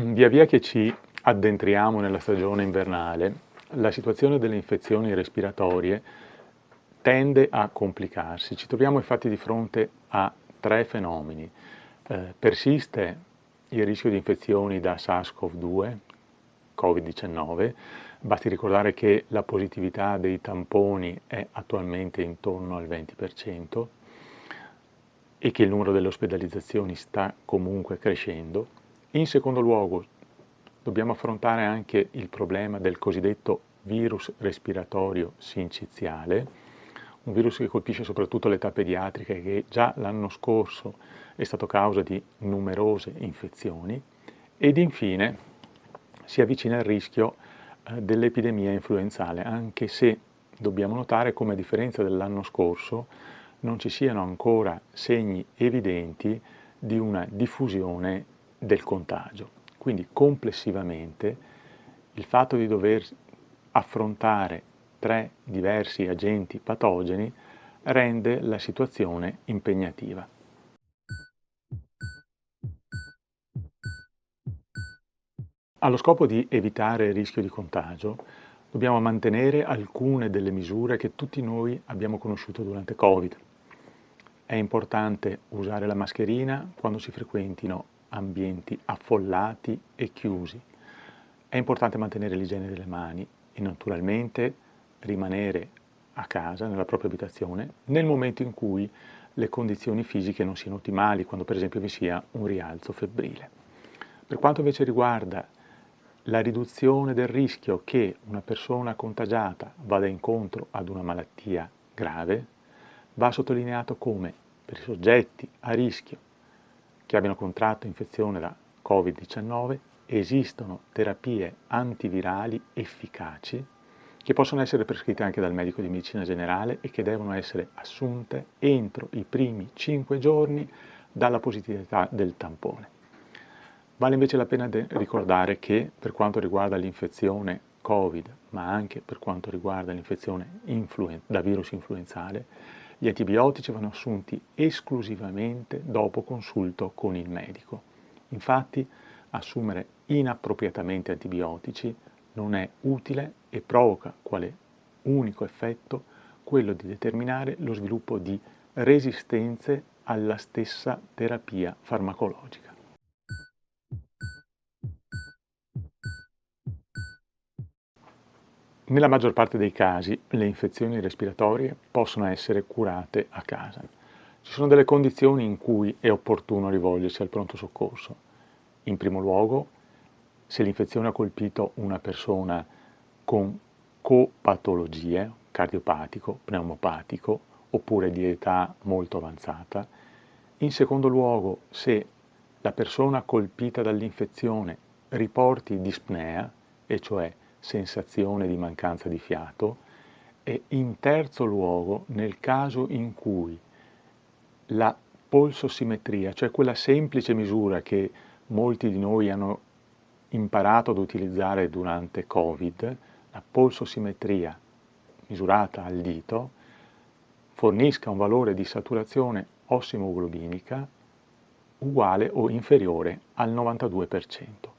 Via via che ci addentriamo nella stagione invernale, la situazione delle infezioni respiratorie tende a complicarsi. Ci troviamo infatti di fronte a tre fenomeni. Persiste il rischio di infezioni da SARS-CoV-2, Covid-19, basti ricordare che la positività dei tamponi è attualmente intorno al 20% e che il numero delle ospedalizzazioni sta comunque crescendo. In secondo luogo, dobbiamo affrontare anche il problema del cosiddetto virus respiratorio sinciziale, un virus che colpisce soprattutto l'età pediatrica e che già l'anno scorso è stato causa di numerose infezioni. Ed infine si avvicina il rischio dell'epidemia influenzale, anche se dobbiamo notare come a differenza dell'anno scorso non ci siano ancora segni evidenti di una diffusione del contagio. Quindi complessivamente il fatto di dover affrontare tre diversi agenti patogeni rende la situazione impegnativa. Allo scopo di evitare il rischio di contagio, dobbiamo mantenere alcune delle misure che tutti noi abbiamo conosciuto durante Covid. È importante usare la mascherina quando si frequentino ambienti affollati e chiusi. È importante mantenere l'igiene delle mani e naturalmente rimanere a casa, nella propria abitazione, nel momento in cui le condizioni fisiche non siano ottimali, quando per esempio vi sia un rialzo febrile. Per quanto invece riguarda la riduzione del rischio che una persona contagiata vada incontro ad una malattia grave, va sottolineato come per i soggetti a rischio che abbiano contratto infezione da Covid-19 esistono terapie antivirali efficaci che possono essere prescritte anche dal medico di medicina generale e che devono essere assunte entro i primi 5 giorni dalla positività del tampone. Vale invece la pena ricordare che per quanto riguarda l'infezione Covid, ma anche per quanto riguarda l'infezione da virus influenzale, gli antibiotici vanno assunti esclusivamente dopo consulto con il medico. Infatti, assumere inappropriatamente antibiotici non è utile e provoca quale unico effetto quello di determinare lo sviluppo di resistenze alla stessa terapia farmacologica. Nella maggior parte dei casi le infezioni respiratorie possono essere curate a casa. Ci sono delle condizioni in cui è opportuno rivolgersi al pronto soccorso. In primo luogo, se l'infezione ha colpito una persona con copatologie, cardiopatico, pneumopatico, oppure di età molto avanzata. In secondo luogo, se la persona colpita dall'infezione riporti dispnea, e cioè sensazione di mancanza di fiato, e in terzo luogo, nel caso in cui la polsossimetria, cioè quella semplice misura che molti di noi hanno imparato ad utilizzare durante Covid, la polsossimetria misurata al dito, fornisca un valore di saturazione ossimoglobinica uguale o inferiore al 92%.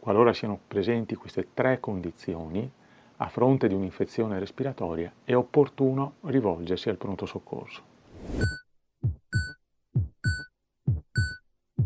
Qualora siano presenti queste tre condizioni, a fronte di un'infezione respiratoria è opportuno rivolgersi al pronto soccorso.